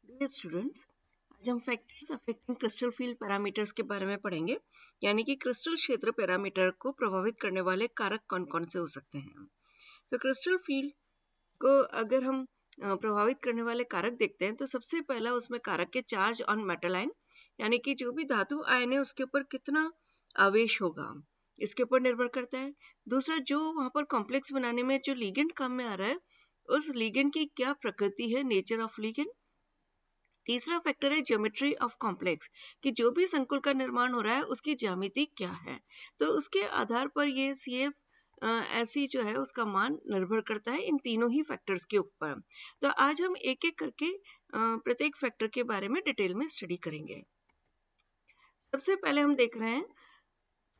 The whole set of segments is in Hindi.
डियर स्टूडेंट्स, आज हम factors affecting crystal field parameters के बारे में पढ़ेंगे, यानी कि क्रिस्टल क्षेत्र पैरामीटर को प्रभावित करने वाले कारक कौन कौन से हो सकते हैं। तो क्रिस्टल फील्ड को अगर हम प्रभावित करने वाले कारक देखते हैं तो सबसे पहला उसमें कारक है चार्ज ऑन मेटल आयन, यानी कि जो भी धातु आयन है उसके ऊपर कितना आवेश होगा, इसके ऊपर निर्भर करता है। दूसरा, जो वहां पर कॉम्प्लेक्स बनाने में जो लिगेंड काम में आ रहा है उस लिगेंड की क्या प्रकृति है, नेचर ऑफ लिगेंड। तीसरा फैक्टर है ज्योमेट्री ऑफ कॉम्प्लेक्स, कि जो भी संकुल का निर्माण हो रहा है उसकी ज्यामिति क्या है। तो उसके आधार पर ये CF ऐसी जो है उसका मान निर्भर करता है इन तीनों ही फैक्टर्स के ऊपर। तो आज हम एक एक करके प्रत्येक फैक्टर के बारे में डिटेल में स्टडी करेंगे। सबसे पहले हम देख रहे हैं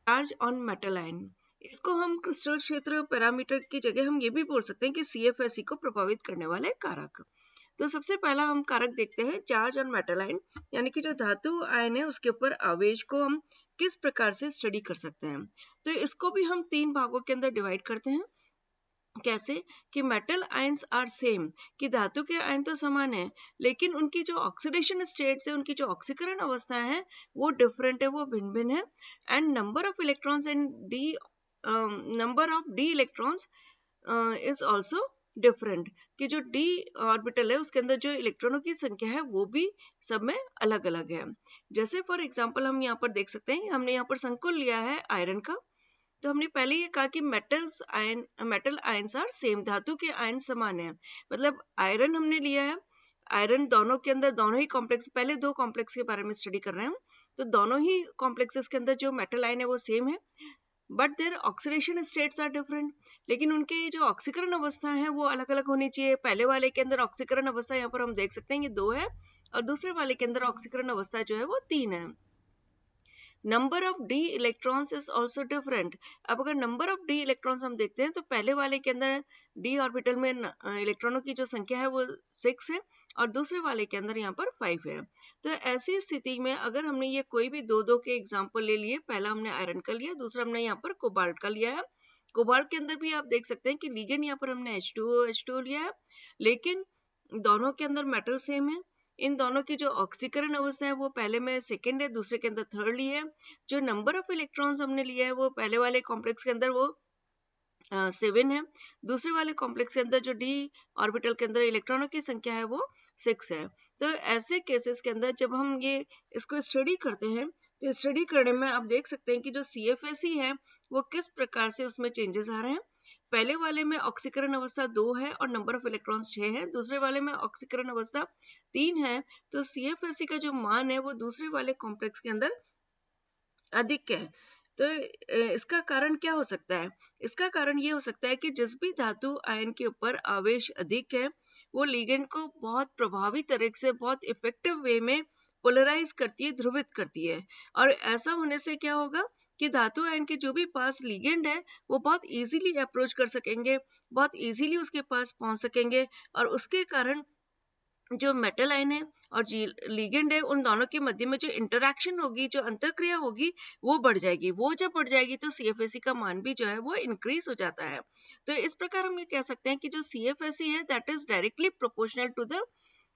चार्ज ऑन मेटल आयन। इसको हम क्रिस्टल क्षेत्र पैरामीटर की जगह हम ये भी बोल सकते हैं कि CFSE को प्रभावित करने वाले कारक। तो सबसे पहला हम कारक देखते हैं चार्ज ऑन मेटल आयन, यानी कि जो धातु आयन है उसके ऊपर आवेश को हम किस प्रकार से स्टडी कर सकते हैं। तो इसको भी हम तीन भागों के अंदर डिवाइड करते हैं। कैसे कि मेटल आयंस आर सेम, कि धातु के आयन तो समान है लेकिन उनकी जो ऑक्सीडेशन स्टेट्स है, उनकी जो ऑक्सीकरण अवस्था है वो डिफरेंट है, वो भिन्न भिन्न है। And number of electrons in D number of D electrons is also different, कि जो डी ऑर्बिटल है उसके अंदर जो इलेक्ट्रॉनों की संख्या है वो भी सब में अलग अलग है। जैसे फॉर एग्जांपल हम यहाँ पर देख सकते हैं, हमने यहाँ पर संकुल लिया है आयरन का। तो हमने पहले ये कहा कि मेटल आयंस आर सेम, धातु के आयन समान है। मतलब आयरन हमने लिया है, आयरन दोनों के अंदर दोनों ही कॉम्प्लेक्स, पहले दो कॉम्प्लेक्स के बारे में स्टडी कर रहे हैं हम, तो दोनों ही कॉम्प्लेक्सेस के अंदर जो मेटल आयन है वो सेम है, but their oxidation states are different. लेकिन उनके जो ऑक्सीकरण अवस्था है वो अलग अलग होनी चाहिए। पहले वाले के अंदर ऑक्सीकरण अवस्था यहाँ पर हम देख सकते हैं ये 2 है, और दूसरे वाले के अंदर ऑक्सीकरण अवस्था जो है वो 3 है। Number of D electrons is also different. अब अगर नंबर ऑफ डी इलेक्ट्रॉन्स हम देखते हैं तो पहले वाले के अंदर डी ऑर्बिटल में इलेक्ट्रॉनों की जो संख्या है वो 6 है, और दूसरे वाले के अंदर यहाँ पर 5 है। तो ऐसी स्थिति में अगर हमने ये कोई भी दो दो के एग्जाम्पल ले लिए, पहला हमने आयरन का लिया, दूसरा हमने यहाँ पर कोबाल्ट का लिया है। कोबाल्ट के अंदर भी आप देख सकते हैं कि लिगेंड यहाँ पर हमने H2O लिया है, लेकिन दोनों के अंदर मेटल सेम है। इन दोनों की जो ऑक्सीकरण अवस्था है वो पहले में सेकेंड है, दूसरे के अंदर थर्ड ली है। जो नंबर ऑफ इलेक्ट्रॉन्स हमने लिया है वो पहले वाले कॉम्प्लेक्स के अंदर वो 7 है, दूसरे वाले कॉम्प्लेक्स के अंदर जो डी ऑर्बिटल के अंदर इलेक्ट्रॉनों की संख्या है वो 6 है। तो ऐसे केसेस के अंदर जब हम ये इसको स्टडी करते हैं तो स्टडी करने में आप देख सकते हैं कि जो CFSE है वो किस प्रकार से उसमें चेंजेस आ रहे हैं। पहले वाले में ऑक्सीकरण अवस्था 2 है और नंबर ऑफ इलेक्ट्रॉन्स 6 है, दूसरे वाले में ऑक्सीकरण अवस्था 3 है। तो CFSE का जो मान है वो दूसरे वाले कॉम्प्लेक्स के अंदर अधिक है। तो इसका कारण क्या हो सकता है? इसका कारण ये हो सकता है कि जिस भी धातु आयन के ऊपर आवेश अधिक है वो लिगेंड को बहुत प्रभावी तरीके से, बहुत इफेक्टिव वे में पोलराइज करती है, ध्रुवित करती है। और ऐसा होने से क्या होगा कि धातु आयन के जो भी पास लिगेंड है वो बहुत इजीली अप्रोच कर सकेंगे, बहुत इजीली उसके पास पहुंच सकेंगे, और उसके कारण जो मेटल आयन है और लिगेंड है उन दोनों के मध्य में जो इंटरेक्शन होगी, जो अंतःक्रिया होगी वो बढ़ जाएगी। वो जब बढ़ जाएगी तो CFSE का मान भी जो है वो इंक्रीज हो जाता है। तो इस प्रकार हम ये कह सकते हैं कि जो CFSE है that is directly proportional to the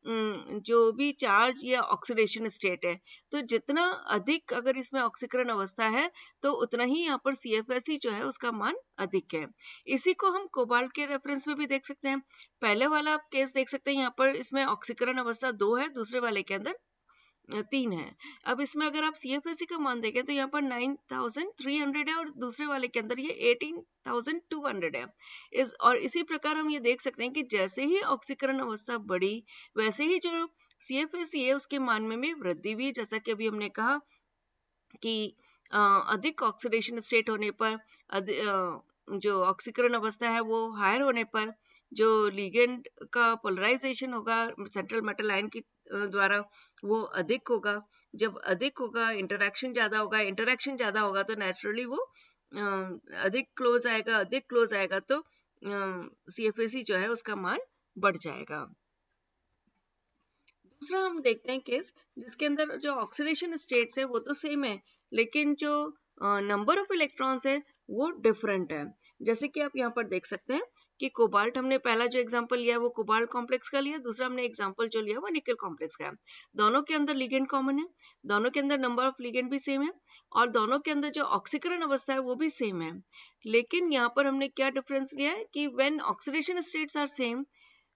जो भी चार्ज या ऑक्सीडेशन स्टेट है। तो जितना अधिक अगर इसमें ऑक्सीकरण अवस्था है तो उतना ही यहाँ पर CFSE जो है उसका मान अधिक है। इसी को हम कोबाल्ट के रेफरेंस में भी देख सकते हैं। पहले वाला आप केस देख सकते हैं, यहाँ पर इसमें ऑक्सीकरण अवस्था 2 है, दूसरे वाले के अंदर 3 है। अब इसमें अगर आप CFSE का मान देखें तो यहाँ पर 9300 है और दूसरे वाले के अंदर ये 18200 है। और इसी प्रकार हम ये देख सकते हैं कि जैसे ही ऑक्सीकरण अवस्था बढ़ी वैसे ही जो CFSE है उसके मान में भी वृद्धि हुई। जैसा कि अभी हमने कहा कि अधिक ऑक्सीडेशन स्टेट होने पर जो ऑक्सीकरण अवस्था है वो हायर होने पर जो लिगेंड का पोलराइजेशन होगा सेंट्रल मेटल आयन की द्वारा वो अधिक होगा। जब अधिक होगा इंटरेक्शन ज्यादा होगा, इंटरेक्शन ज्यादा होगा तो नेचुरली वो अधिक क्लोज आएगा, अधिक क्लोज आएगा तो CFSE जो है उसका मान बढ़ जाएगा। दूसरा हम देखते हैं केस जिसके अंदर जो ऑक्सीडेशन स्टेट्स है वो तो सेम है, लेकिन जो नंबर ऑफ इलेक्ट्रॉन्स है वो डिफरेंट है। जैसे कि आप यहाँ पर देख सकते हैं कि कोबाल्ट, हमने पहला जो एग्जांपल लिया है वो कोबाल्ट कॉम्प्लेक्स का लिया, दूसरा हमने एग्जांपल जो लिया वो निकल कॉम्प्लेक्स का है। दोनों के अंदर लिगेंड कॉमन है, दोनों के अंदर नंबर ऑफ लिगेंड भी सेम है, और दोनों के अंदर जो ऑक्सीकरण अवस्था है वो भी सेम है। लेकिन यहाँ पर हमने क्या डिफरेंस लिया है कि when oxidation states are same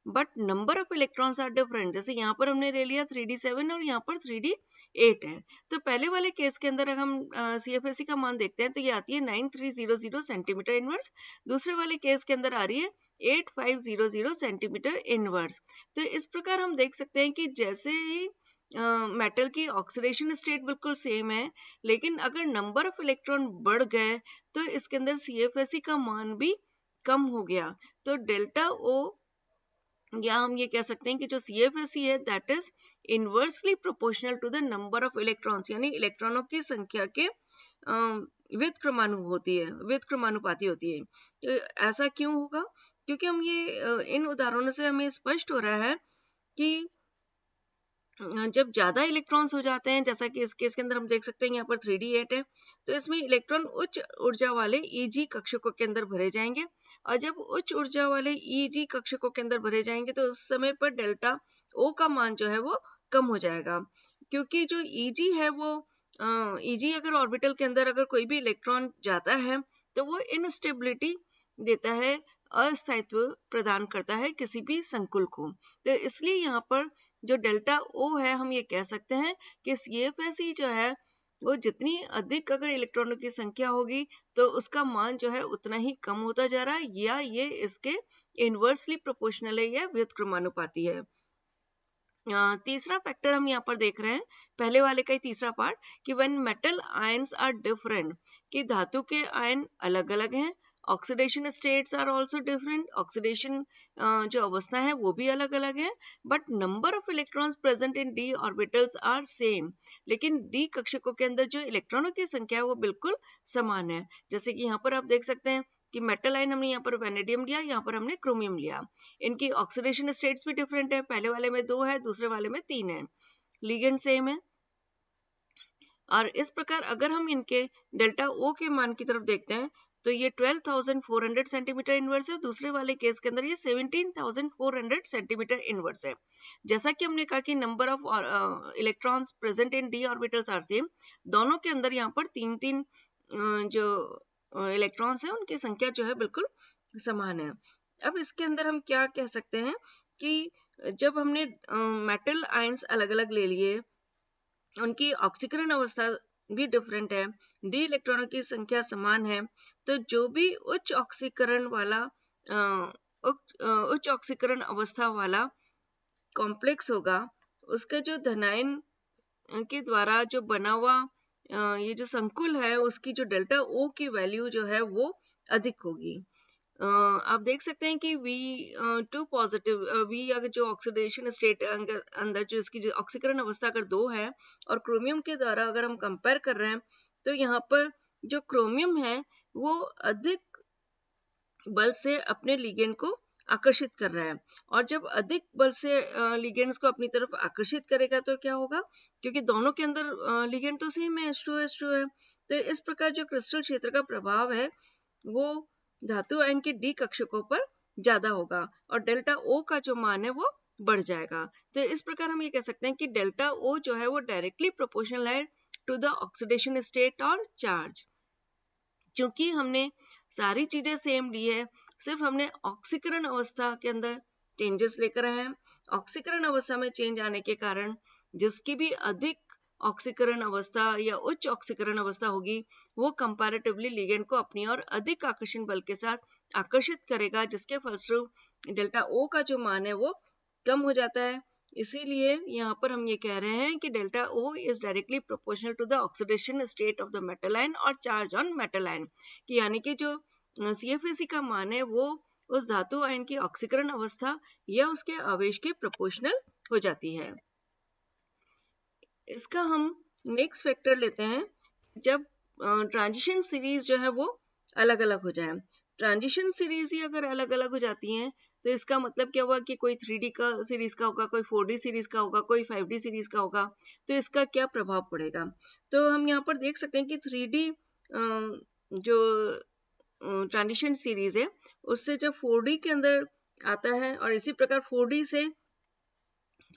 but number of electrons are different. जैसे यहाँ पर हमने ले लिया 3d7 और यहाँ पर 3d8 है। तो पहले वाले केस के अंदर अगर हम CFSE का मान देखते हैं तो ये आती है 9300 सेंटीमीटर इनवर्स। दूसरे वाले केस के अंदर आ रही है 8500 सेंटीमीटर इनवर्स। तो इस प्रकार हम देख सकते हैं कि जैसे ही मेटल की ऑक्सीडेशन स्टेट बिल्कुल सेम है, लेकिन अगर नंबर ऑफ इलेक्ट्रॉन बढ़ गए तो इसके अंदर CFSE का मान भी कम हो गया। तो डेल्टा O, या हम ये कह सकते हैं कि जो CFSE है that is inversely proportional to the number of electrons, यानी इलेक्ट्रॉनों की संख्या के व्युत क्रमानुपाती होती है। तो ऐसा क्यों होगा? क्योंकि हम ये इन उदाहरणों से हमें स्पष्ट हो रहा है कि जब ज्यादा इलेक्ट्रॉन्स हो जाते हैं, जैसा कि इस केस के अंदर हम देख सकते हैं यहाँ पर 3d8 है, तो इसमें इलेक्ट्रॉन उच्च ऊर्जा वाले Eg कक्षकों के अंदर भरे जाएंगे, और जब उच्च ऊर्जा वाले Eg कक्षकों के अंदर भरे जाएंगे तो उस समय पर डेल्टा O का मान जो है वो कम हो जाएगा। क्योंकि जो Eg है वो Eg अगर ऑर्बिटल के अंदर अगर कोई भी इलेक्ट्रॉन जाता है तो वो इनस्टेबिलिटी देता है, अस्थायित्व प्रदान करता है किसी भी संकुल को। तो इसलिए यहाँ पर जो डेल्टा O है, हम ये कह सकते हैं कि CFSE जो है वो जितनी अधिक अगर इलेक्ट्रॉनों की संख्या होगी तो उसका मान जो है उतना ही कम होता जा रहा है, या ये इसके इनवर्सली प्रोपोर्शनल है या व्युत्क्रमानुपाती है। तीसरा फैक्टर हम यहाँ पर देख रहे हैं, पहले वाले का ही तीसरा पार्ट, कि when metal ions are different, कि धातु के आयन अलग अलग हैं, oxidation states are also different, oxidation जो अवस्था है वो भी अलग अलग है, but number of electrons present in d orbitals are same, लेकिन d कक्षकों के अंदर जो इलेक्ट्रॉनों की संख्या है वो बिल्कुल समान है। जैसे कि यहाँ पर आप देख सकते हैं कि मेटल आयन हमने यहाँ पर वेनेडियम लिया, यहाँ पर हमने क्रोमियम लिया, इनकी ऑक्सीडेशन स्टेट्स भी डिफरेंट है, पहले वाले में 2 है, दूसरे वाले में 3 है, लिगेंड सेम है। और इस प्रकार अगर हम इनके डेल्टा O के मान की तरफ देखते हैं तो ये 12,400 सेंटीमीटर इनवर्स है, दूसरे वाले केस के अंदर ये 17,400 सेंटीमीटर इनवर्स है। जैसा कि हमने कहा कि number of electrons present in d orbitals are same, दोनों के अंदर यहाँ पर 3-3 जो इलेक्ट्रॉन्स है उनकी संख्या जो है बिल्कुल समान है। अब इसके अंदर हम क्या कह सकते हैं कि जब हमने मेटल आयंस अलग अलग ले लिए, उनकी ऑक्सीकरण अवस्था भी डिफरेंट है, डी इलेक्ट्रॉनों की संख्या समान है, तो जो भी उच्च ऑक्सीकरण वाला उच्च ऑक्सीकरण अवस्था वाला कॉम्प्लेक्स होगा, उसका जो धनायन के द्वारा जो बना हुआ ये जो संकुल है उसकी जो डेल्टा O की वैल्यू जो है वो अधिक होगी। आप देख सकते हैं कि V2 पॉजिटिव, V अगर जो ऑक्सीडेशन स्टेट अंदर जो इसकी जो ऑक्सीकरण अवस्था अगर 2 है और क्रोमियम के द्वारा अगर हम कंपेयर कर रहे हैं तो यहाँ पर जो क्रोमियम है वो अधिक बल से अपने लिगेंड को आकर्षित कर रहा है, और जब अधिक बल से लिगेंड्स को अपनी तरफ आकर्षित करेगा तो क्या होगा, क्योंकि दोनों के अंदर लिगेंड तो सेम है, H2 है, तो इस प्रकार जो क्रिस्टल क्षेत्र का प्रभाव है वो धातु आयन के डी कक्षकों पर ज्यादा होगा और डेल्टा O का जो मान है वो बढ़ जाएगा। तो इस प्रकार हम ये कह सकते हैं कि डेल्टा O जो है वो डायरेक्टली प्रोपोर्शनल है टू द ऑक्सीडेशन स्टेट और चार्ज। क्योंकि हमने सारी चीजें सेम ली है, सिर्फ हमने ऑक्सीकरण अवस्था के अंदर चेंजेस लेकर आए हैं। ऑक्सीकरण अवस्था में चेंज आने के कारण जिसकी भी अधिक ऑक्सीकरण अवस्था या उच्च ऑक्सीकरण अवस्था होगी वो कंपैरेटिवली लिगेंड को अपनी ओर अधिक आकर्षण बल के साथ आकर्षित करेगा, जिसके फलस्वरूप डेल्टा O का जो मान है वो कम हो जाता है। इसीलिए यहाँ पर हम ये कह रहे हैं कि delta O is directly proportional to the oxidation state of the metal ion और चार्ज ऑन मेटल आयन, कि यानी कि जो CFSE का मान है वो उस धातु आयन की ऑक्सीकरण अवस्था या उसके आवेश के प्रोपोर्शनल हो जाती है। इसका हम नेक्स्ट फैक्टर लेते हैं, जब ट्रांजिशन सीरीज जो है वो अलग अलग हो जाए। ट्रांजिशन सीरीज ही अगर अलग अलग हो जाती हैं तो इसका मतलब क्या हुआ कि कोई 3D का सीरीज का होगा, कोई 4D सीरीज का होगा, कोई 5D सीरीज का होगा, तो इसका क्या प्रभाव पड़ेगा। तो हम यहाँ पर देख सकते हैं कि 3D जो ट्रांजिशन सीरीज है उससे जब 4D के अंदर आता है और इसी प्रकार 4D से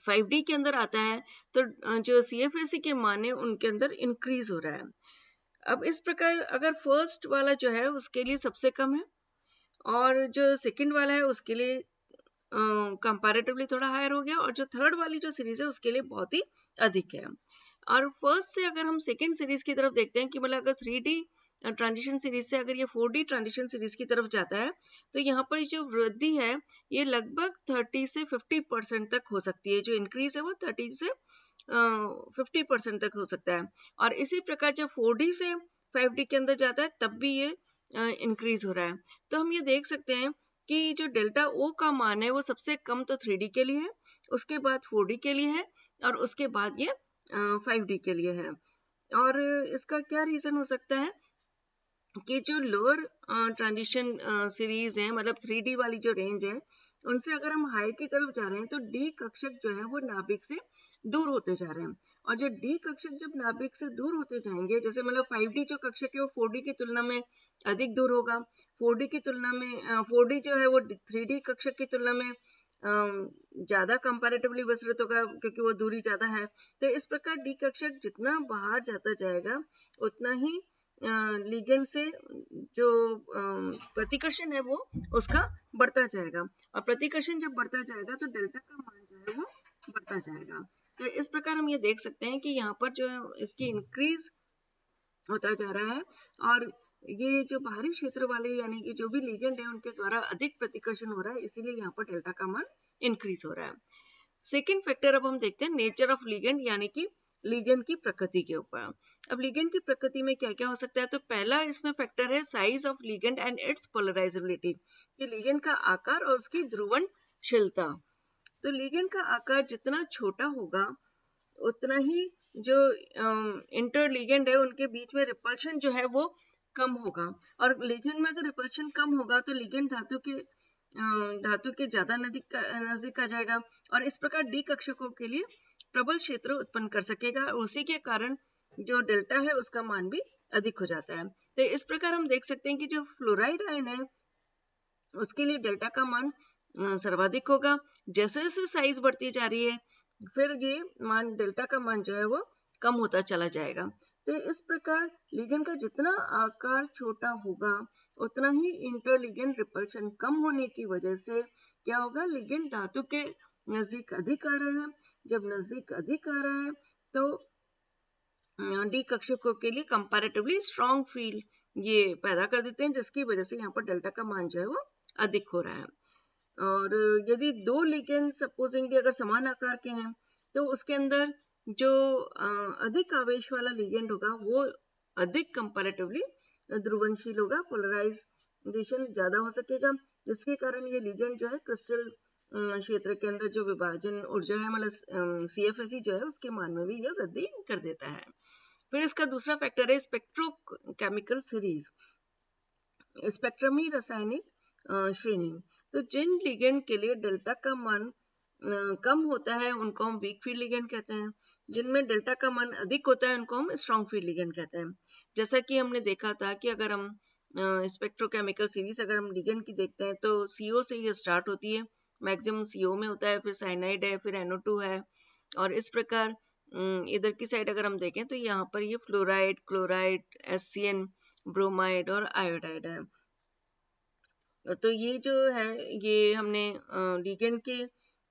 5D के अंदर आता है तो जो CFSE के मान है उनके अंदर इंक्रीज हो रहा है। अब इस प्रकार अगर फर्स्ट वाला जो है उसके लिए सबसे कम है और जो सेकंड वाला है उसके लिए कंपैरेटिवली थोड़ा हायर हो गया और जो थर्ड वाली जो सीरीज है उसके लिए बहुत ही अधिक है। और फर्स्ट से अगर हम सेकेंड सीरीज की तरफ देखते हैं कि मतलब अगर 3D ट्रांजिशन सीरीज से अगर ये 4D ट्रांजिशन सीरीज की तरफ जाता है तो यहाँ पर जो वृद्धि है ये लगभग 30 से 50% तक हो सकती है। जो इंक्रीज है वो 30 से 50% तक हो सकता है। और इसी प्रकार जब 4D से 5D के अंदर जाता है तब भी ये इंक्रीज हो रहा है। तो हम ये देख सकते हैं कि जो डेल्टा ओ का मान है वो सबसे कम तो 3D के लिए है, उसके बाद 4D के लिए है और उसके बाद ये 5D के लिए है। और इसका क्या रीजन हो सकता है कि जो लोअर ट्रांजिशन सीरीज है मतलब 3D वाली जो रेंज है उनसे अगर हम हाई की तरफ जा रहे हैं तो डी कक्षक जो है वो नाभिक से दूर होते जा रहे हैं। और जो डी कक्षक जब नाभिक से दूर होते जाएंगे जैसे मतलब 5D जो कक्षक है वो 4D की तुलना में अधिक दूर होगा, 4D की तुलना में 4D जो है वो 3D कक्षक की तुलना में ज्यादा कंपैरेटिवली विस्तृत होगा क्योंकि वो दूरी ज्यादा है। तो इस प्रकार डी कक्षक जितना बाहर जाता जाएगा उतना ही लिगेंड से जो प्रतिकर्षण है वो उसका बढ़ता जाएगा और प्रतिकर्षण जब बढ़ता जाएगा तो डेल्टा का मान जो है वो बढ़ता जाएगा। तो इस प्रकार हम ये देख सकते हैं कि यहाँ पर जो इसकी इंक्रीज होता जा रहा है और ये जो बाहरी क्षेत्र वाले यानी कि जो भी लिगेंड है उनके द्वारा अधिक प्रतिकर्षण हो रहा है इसीलिए यहाँ पर डेल्टा का मान इंक्रीज हो रहा है। सेकेंड फैक्टर अब हम देखते हैं नेचर ऑफ लिगेंड यानी कि लिगेंड की प्रकृति के ऊपर। अब लिगेंड की प्रकृति में क्या क्या हो सकता है तो पहला इसमें फैक्टर है size of ligand and it's polarisability, कि लिगेंड का आकार और उसकी ध्रुवणशीलता। तो लिगेंड का आकार जितना छोटा होगा उतना ही जो इंटर लिगेंड है उनके बीच में रिपल्शन जो है वो कम होगा और लिगेंड में अगर रिपल्शन कम होगा तो लिगेंड धातु के ज्यादा नजदीक आ जाएगा और इस प्रकार डी कक्षकों के लिए प्रबल क्षेत्र उत्पन्न कर सकेगा और उसी के कारण जो डेल्टा है उसका मान भी अधिक हो जाता है। तो इस प्रकार हम देख सकते हैं कि जो फ्लोराइड आयन है उसके लिए डेल्टा का मान सर्वाधिक होगा। जैसे जैसे साइज बढ़ती जा रही है फिर ये मान डेल्टा का मान जो है वो कम होता चला जाएगा। तो इस प्रकार लिगेंड का जितना आकार छोटा होगा उतना ही इंटरलिगेंड रिपल्शन कम होने की वजह से क्या होगा लिगेंड धातु के नजदीक अधिक आ रहा है। जब नजदीक अधिक आ रहा है तो डी कक्षकों के लिए कंपैरेटिवली स्ट्रॉन्ग फील्ड ये पैदा कर देते हैं जिसकी वजह से यहाँ पर डेल्टा का मान जो है वो अधिक हो रहा है। और यदि दो लिगेंड सपोजिंगली अगर समान आकार के हैं तो उसके अंदर जो अधिक आवेश वाला लिगेंड होगा वो अधिक कंपैरेटिवली ध्रुवनशील होगा, पोलराइजेशन ज्यादा हो सकेगा जिसके कारण ये लिगेंड जो है क्रिस्टल क्षेत्र के अंदर जो विभाजन ऊर्जा है मतलब CFSE जो है उसके मान में भी यह वृद्धि कर देता है। फिर इसका दूसरा फैक्टर है स्पेक्ट्रोकेमिकल सीरीज, स्पेक्ट्रमी रासायनिक श्रेणी। तो जिन लिगेंड के लिए डेल्टा का मान कम होता है उनको हम वीक फील्ड लिगेंड कहते हैं, जिनमें डेल्टा का मान अधिक होता है उनको हम स्ट्रॉन्ग फील्ड लिगेंड कहते हैं। जैसा कि हमने देखा था कि अगर हम स्पेक्ट्रोकेमिकल सीरीज अगर हम लिगेंड की देखते हैं तो CO से ये स्टार्ट होती है, मैक्सिमम CO में होता है, फिर साइनाइड है, फिर NO2 है और इस प्रकार इधर की साइड अगर हम देखें तो यहाँ पर ये फ्लोराइड, क्लोराइड, SCN, ब्रोमाइड और आयोडाइड है। तो ये जो है ये हमने लिगेंड के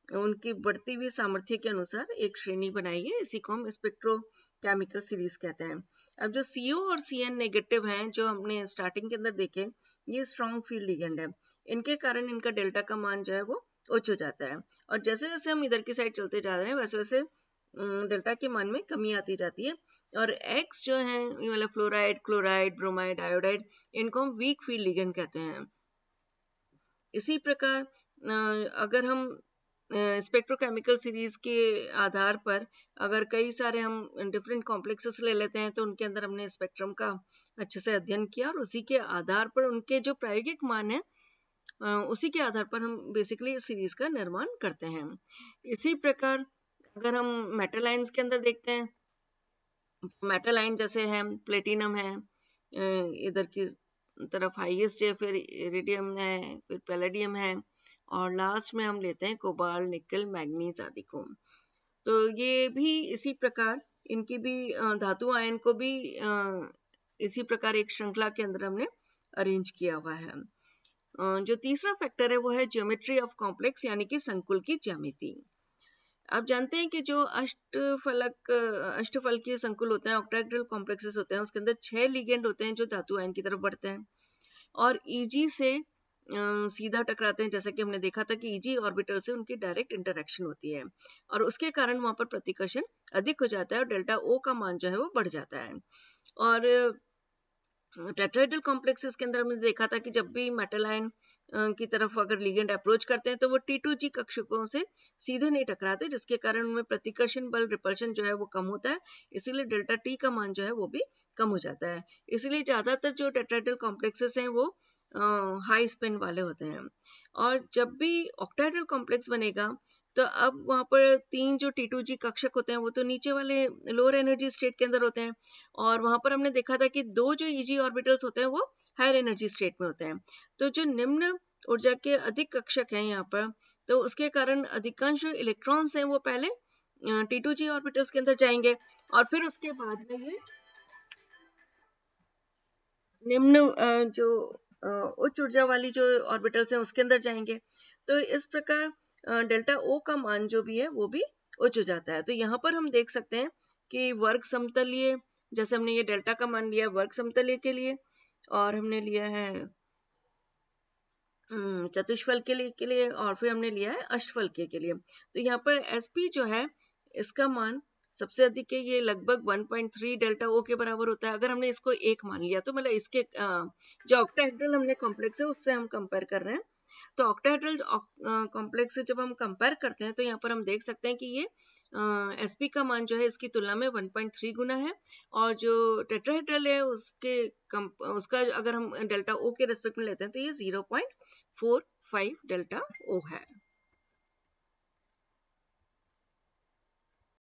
उनकी बढ़ती हुई सामर्थ्य के अनुसार एक श्रेणी बनाई है, इसी को हम स्पेक्ट्रोकेमिकल सीरीज कहते हैं। अब जो CO और CN नेगेटिव हैं जो हमने स्टार्टिंग के अंदर देखे ये स्ट्रॉन्ग फील्ड लिगेंड है, इनके कारण इनका डेल्टा का मान जो है वो उच्च हो जाता है और जैसे जैसे हम इधर की साइड चलते जा रहे हैं वैसे वैसे डेल्टा के मान में कमी आती जाती है और X जो है मतलब फ्लोराइड, क्लोराइड, ब्रोमाइड, आयोडाइड इनको हम वीक फील्ड लिगेंड कहते हैं। इसी प्रकार अगर हम स्पेक्ट्रोकेमिकल सीरीज के आधार पर अगर कई सारे हम डिफरेंट कॉम्प्लेक्सेस ले लेते हैं तो उनके अंदर हमने स्पेक्ट्रम का अच्छे से अध्ययन किया और उसी के आधार पर उनके जो प्रायोगिक मान है उसी के आधार पर हम बेसिकली इस सीरीज का निर्माण करते हैं। इसी प्रकार अगर हम मेटल आयंस के अंदर देखते हैं, मेटल आयन जैसे है प्लेटिनम है, इधर की तरफ हाईएस्ट है, फिर इरिडियम है, फिर पैलेडियम है, और लास्ट में हम लेते हैं कोबाल्ट, निकल, मैग्नीज आदि को। तो ये भी इसी प्रकार इनकी भी धातु आयन को भी इसी प्रकार एक श्रृंखला के अंदर हमने अरेंज किया हुआ है। जो तीसरा फैक्टर है वो है ज्योमेट्री ऑफ कॉम्प्लेक्स, यानी कि संकुल की ज्यामिति। आप जानते हैं कि जो अष्टफलकीय संकुल होते हैं, ऑक्टाहेड्रल कॉम्प्लेक्सेस होते हैं, उसके अंदर 6 लिगेंड होते हैं जो धातु आयन की तरफ बढ़ते हैं और ईजी से सीधा टकराते हैं। जैसा कि हमने देखा था कि ईजी ऑर्बिटल से उनकी डायरेक्ट इंटरेक्शन होती है और उसके कारण वहां पर प्रतिकर्षण अधिक हो जाता है और डेल्टा ओ का मान जो है वो बढ़ जाता है। और टेट्राहेड्रल कॉम्प्लेक्सेस के अंदर हमने देखा था कि जब भी मेटल आयन की तरफ अगर लिगेंड अप्रोच करते हैं तो वो T2G कक्षकों से सीधे नहीं टकराते, जिसके कारण उनमें प्रतिकर्षण बल, रिपल्शन जो है वो कम होता है, इसीलिए डेल्टा टी का मान जो है वो भी कम हो जाता है। इसीलिए ज्यादातर जो टेट्राहेड्रल कॉम्प्लेक्सेस हैं वो हाई स्पिन वाले होते हैं। और जब भी ऑक्टाहेड्रल कॉम्प्लेक्स बनेगा तो अब वहां पर 3 जो T2G कक्षक होते हैं वो तो नीचे वाले लोअर एनर्जी स्टेट के अंदर होते हैं और वहां पर हमने देखा था कि 2 जो EG ऑर्बिटल्स होते हैं वो हायर एनर्जी स्टेट में होते हैं। तो जो निम्न ऊर्जा के अधिक कक्षक हैं यहाँ पर, तो उसके कारण अधिकांश जो इलेक्ट्रॉन्स हैं वो पहले T2G ऑर्बिटल्स के अंदर जाएंगे और फिर उसके बाद में ये निम्न जो उच्च ऊर्जा वाली जो ऑर्बिटल्स हैं उसके अंदर जाएंगे। तो इस प्रकार डेल्टा ओ का मान जो भी है वो भी उच्च हो जाता है। तो यहाँ पर हम देख सकते हैं कि वर्ग समतलीय, जैसे हमने ये डेल्टा का मान लिया वर्ग समतलीय के लिए और हमने लिया है चतुष्फल के लिए और फिर हमने लिया है अष्टफल के लिए। तो यहाँ पर एसपी जो है इसका मान सबसे अधिक है, ये लगभग 1.3 डेल्टा ओ के बराबर होता है। अगर हमने इसको 1 मान लिया तो मतलब इसके जो ऑक्टाहेड्रल हमने कॉम्प्लेक्स है उससे हम कंपेयर कर रहे हैं। तो ऑक्टाहेड्रल कॉम्प्लेक्स से जब हम कंपेयर करते हैं तो यहाँ पर हम देख सकते हैं कि ये एसपी का मान जो है इसकी तुलना में 1.3 गुना है और जो टेट्राहेड्रल है उसका अगर हम डेल्टा ओ के रेस्पेक्ट में लेते हैं तो ये 0.45 डेल्टा ओ है।